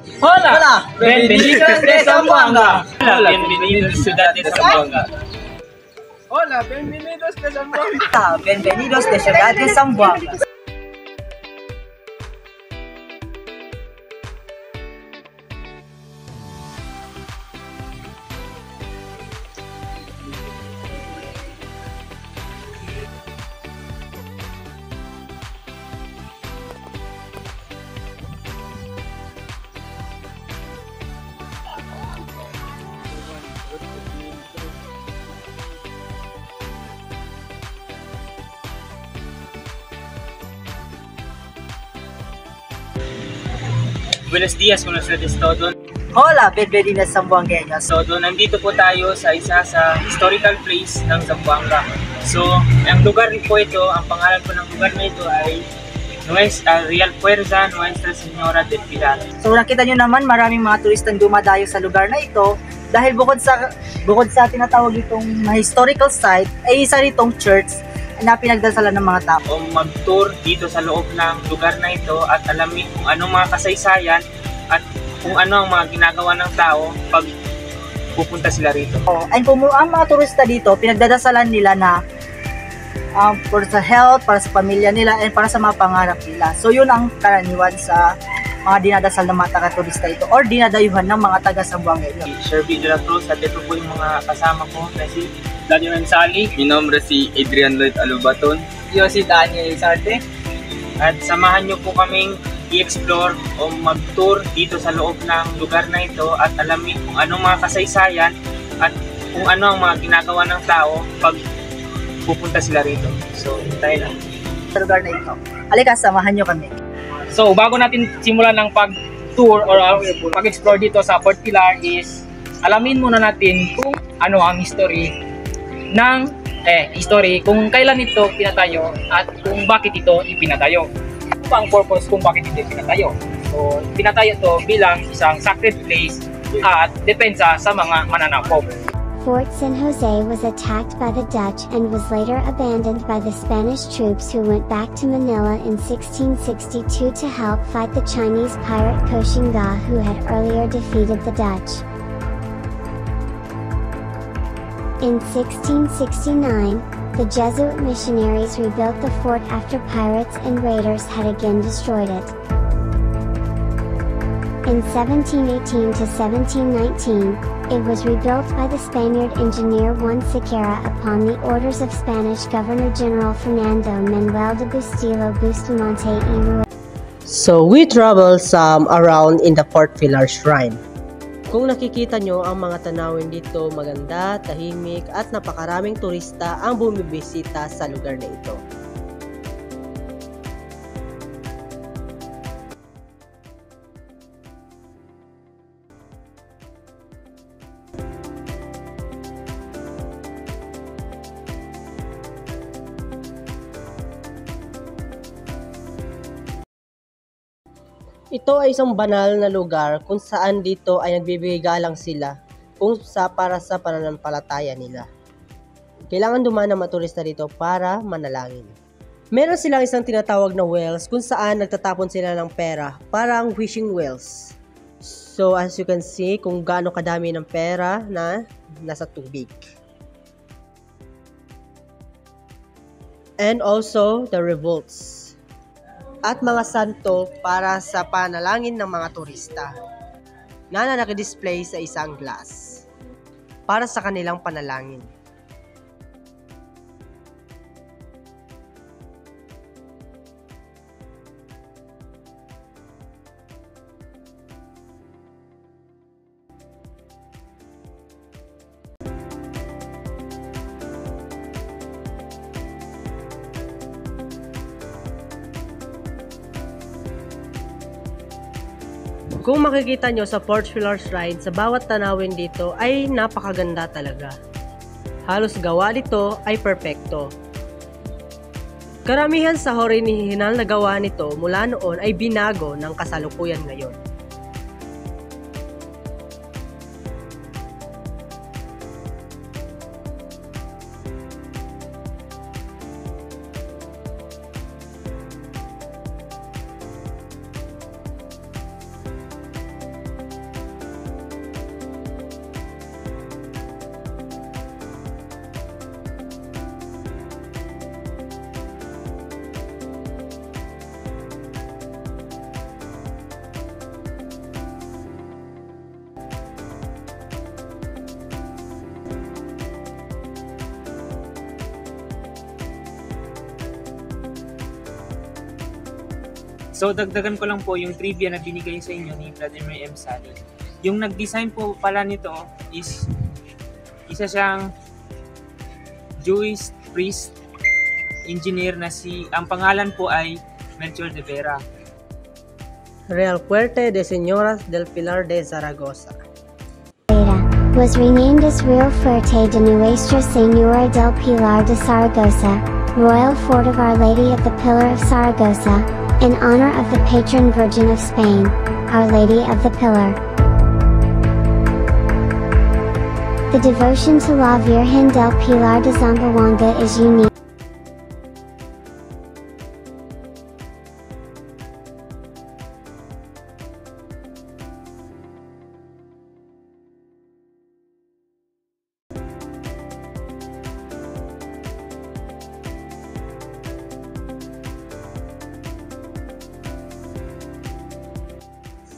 Hola, bienvenidos de Zamboanga. Hola, bienvenidos ciudad de Zamboanga. Hola, bienvenidos de Zamboanga. Bienvenidos de Ciudad de Zamboanga. Buenos días con ustedes todo. Hola, bienvenidos Zamboangueños. So, nandito po tayo sa isa sa historical place ng Zamboanga. So, ang lugar po ito, ang pangalan po ng lugar na ito ay Real Fuerza Nuestra Señora del Pilar. So nakita nyo naman maraming mga turistang dumadayo sa lugar na ito dahil bukod sa tinatawag itong historical site ay isa ritong church na pinagdasalan ng mga tao. O mag-tour dito sa loob ng lugar na ito at alamin kung anong mga kasaysayan at kung ano ang mga ginagawa ng tao pag pupunta sila rito. And kung ang mga turista dito, pinagdadasalan nila na for sa health, para sa pamilya nila, and para sa mga pangarap nila. So yun ang karaniwan sa mga dinadasal ng mga taga-turista ito or dinadayuhan ng mga taga-Zamboanga ito. Sherby de la Cruz at ito po yung mga kasama ko na si Daniel Ansali. Mi nombre si Adrian Lloyd Alubaton. Yo si Daniel Isarte. At samahan nyo po kaming i-explore o mag-tour dito sa loob ng lugar na ito at alamin kung anong mga kasaysayan at kung ano ang mga ginagawa ng tao pag pupunta sila rito. So, tayo lang. Sa lugar na ito. Halika, samahan nyo kami. So, bago natin simulan ng pag-tour or pag-explore dito sa Fort Pilar is alamin muna natin kung ano ang history ng kung kailan ito pinatayo at kung bakit ito ipinatayo. Ano ba ang purpose kung bakit ito ipinatayo? So, pinatayo ito bilang isang sacred place at depensa sa mga mananakop. Fort San Jose was attacked by the Dutch and was later abandoned by the Spanish troops who went back to Manila in 1662 to help fight the Chinese pirate Koxinga who had earlier defeated the Dutch. In 1669, the Jesuit missionaries rebuilt the fort after pirates and raiders had again destroyed it. In 1718 to 1719, it was rebuilt by the Spaniard engineer Juan Sequeira upon the orders of Spanish Governor-General Fernando Manuel de Bustillo Bustamante y Ruiz. So we travel some around in the Fort Pilar Shrine. Kung nakikita nyo ang mga tanawin dito, maganda, tahimik at napakaraming turista ang bumibisita sa lugar na ito. Ito ay isang banal na lugar kung saan dito ay nagbibigay galang sila para sa pananampalataya nila. Kailangan dumaan ng mga turista dito para manalangin. Meron silang isang tinatawag na wells kung saan nagtatapon sila ng pera, parang wishing wells. So as you can see kung gaano kadami ng pera na nasa tubig. And also the revolts at mga santo para sa panalangin ng mga turista na nakadisplay sa isang glass para sa kanilang panalangin. Kung makikita nyo sa Fort Pilar Shrine, sa bawat tanawin dito ay napakaganda talaga. Halos gawa nito ay perpekto. Karamihan sa orihinal na gawa nito mula noon ay binago ng kasalukuyan ngayon. So dagdagan ko lang po yung trivia na binigay sa inyo ni Vladimir M. Sally. Yung nag-design po pala nito is isa siyang Jewish priest engineer na ang pangalan po ay Melchor de Vera. Real Fuerte de Señoras del Pilar de Zaragoza. Was renamed as Real Fuerte de Nuestra Señora del Pilar de Zaragoza, Royal Fort of Our Lady of the Pillar of Zaragoza, in honor of the patron Virgin of Spain, Our Lady of the Pillar. The devotion to La Virgen del Pilar de Zamboanga is unique.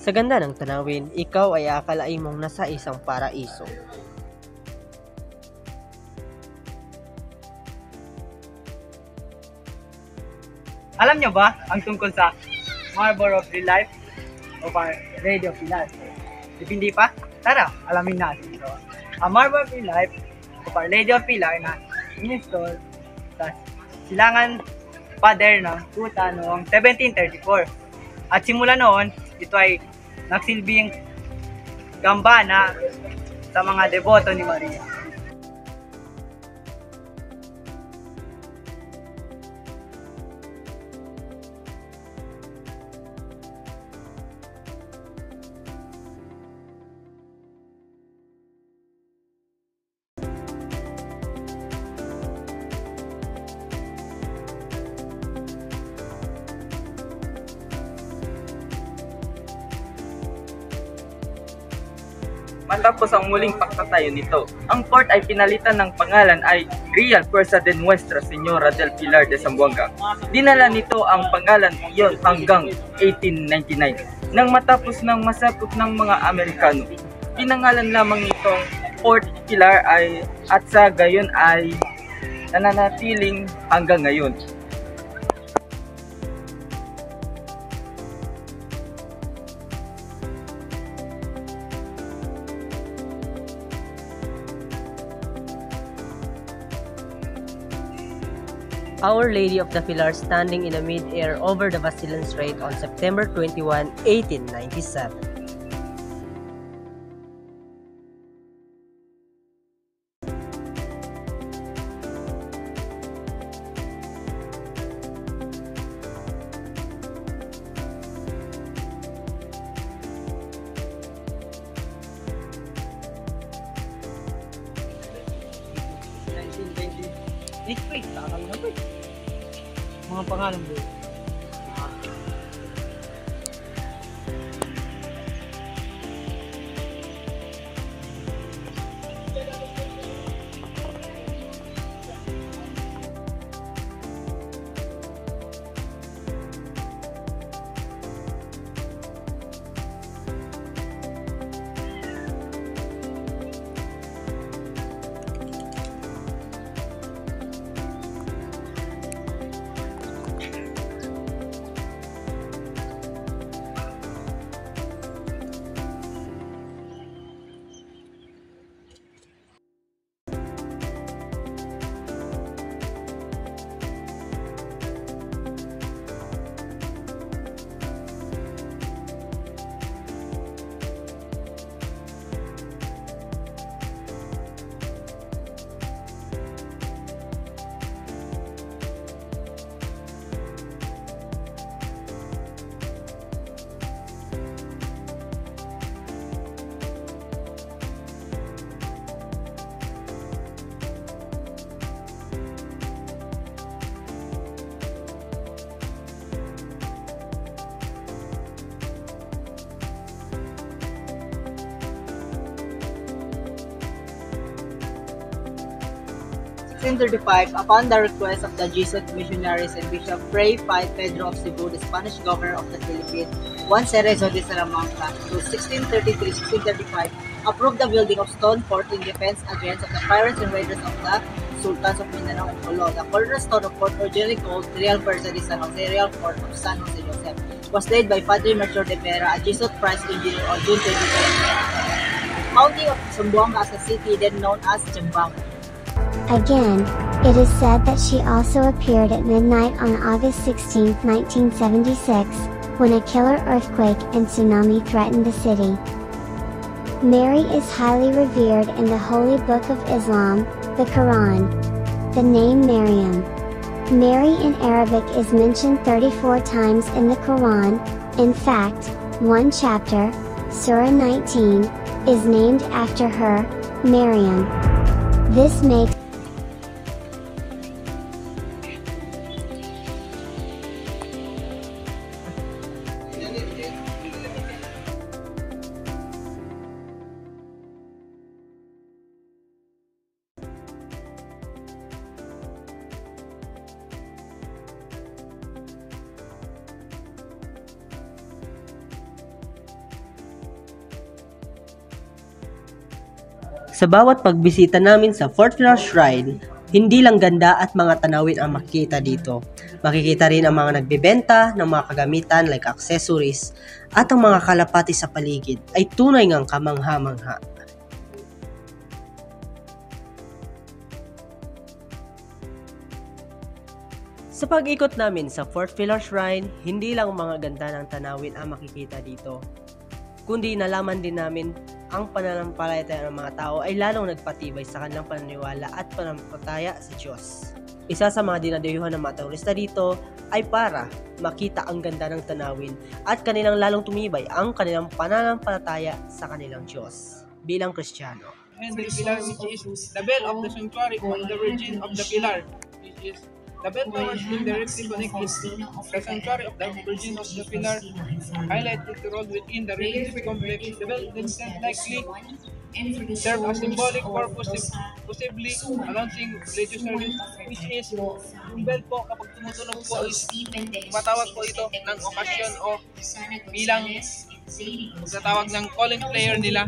Sa ganda ng tanawin, ikaw ay akalain mong nasa isang paraiso. Alam nyo ba ang tungkol sa Marble of Real Life o Radio Pilar? If hindi pa, tara, alamin natin ito. Ang Marble of Real Life o Radio Pilar na in-install sa Silangan Pader ng Kuta noong 1734. At simula noon, ito ay nagsilbing gambana sa mga deboto ni Maria. Matapos ang muling pagtatayo nito, ang fort ay pinalitan ng pangalan ay Real Fuerza de Nuestra Señora del Pilar de Zamboanga. Dinala nito ang pangalan iyon hanggang 1899. Nang matapos ng masakop ng mga Amerikano, pinangalan lamang nitong Fort Pilar at sa gayon ay nananatiling hanggang ngayon. Our Lady of the Pilar standing in the mid-air over the Basilan Strait on September 21, 1897. Mga pangalan mo. In 1935, upon the request of the Jesuit missionaries and Bishop Fray Pedro of Cebu, the Spanish governor of the Philippines, Juan Cerezo de Salamanca, to 1633-1635, approved the building of stone fort in defense against of the pirates and raiders of the Sultans of Mindanao and Jolo. The cornerstone of fort originally called Real Fuerza de San Jose, Real Fort of San Jose Joseph. was led by Padre Melchor de Pera, a Jesuit Priest engineer on June 23. Founding of Zamboanga as a city then known as Jambang. Again, it is said that she also appeared at midnight on August 16, 1976, when a killer earthquake and tsunami threatened the city. Mary is highly revered in the Holy Book of Islam, the Quran. The name Maryam. Mary in Arabic is mentioned 34 times in the Quran. In fact, one chapter, Surah 19, is named after her, Maryam. This makes Sa bawat pagbisita namin sa Fort Pilar Shrine, hindi lang ganda at mga tanawin ang makikita dito. Makikita rin ang mga nagbebenta ng mga kagamitan like accessories at ang mga kalapati sa paligid ay tunay ngang kamangha-mangha. Sa pag-ikot namin sa Fort Pilar Shrine, hindi lang mga ganda ng tanawin ang makikita dito, kundi nalaman din namin ang pananampalataya ng mga tao ay lalong nagpatibay sa kanilang paniniwala at pananampalataya sa Diyos. Isa sa mga dinadayuhan ng mga turista dito ay para makita ang ganda ng tanawin at kanilang lalong tumibay ang kanilang pananampalataya sa kanilang Diyos bilang Kristiyano. And the pillar which is the bell of the sanctuary or the Virgin of the Pilar, which is the bell towers being directly connected to the sanctuary of the Virgin of the Pilar, highlighted the role within the religious complex. The bell themselves likely serve a symbolic purpose, possibly announcing religious service, which is yung bell po kapag tumutunog po is matawag po ito ng okasyon o bilang magtatawag ng calling player nila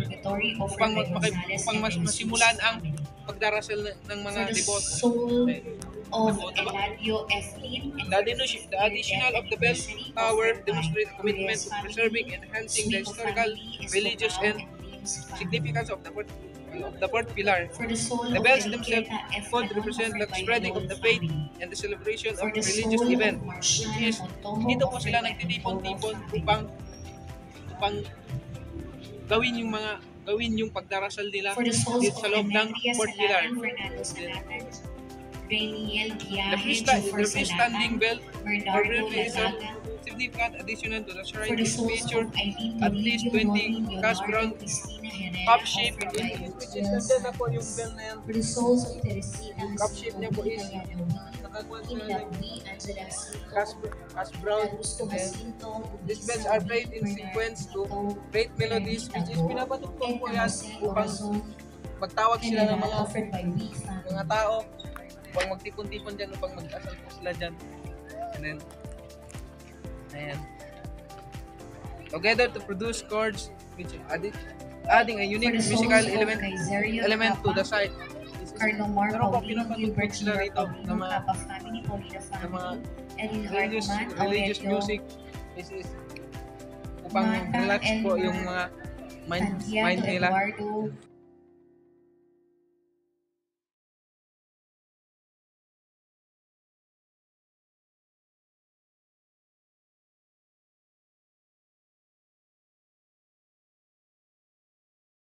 upang mas masimulan ang pagdarasal ng mga deboto. The additional of the bell tower demonstrates commitment to preserving and enhancing the historical, religious, and significance of the Fort Pilar. The bells themselves could represent the spreading of the faith and the celebration of religious event, which is dito po sila nagtitipon-tipon upang gawin yung pagdarasal nila dito sa loob ng Fort Pilar. The freestanding bell probably is a significant addition to the shrine, which featured at least 20 cast bronze cup shape, which is nandiyan na po yung bell na yan. Yung cup shape niya po is nakakuha siya ng cast bronze. These bells are played in sequence to great melodies, which is pinapatugtog po yan upang magtawag sila ng mga tao upang magtipon-tipon dyan, upang mag-asal po sila dyan. And then, ayan. Together to produce chords which adding a unique musical element to the site. Pero po, pinapatugtog sila rito ng mga religious music. This is upang relax po yung mga mind nila.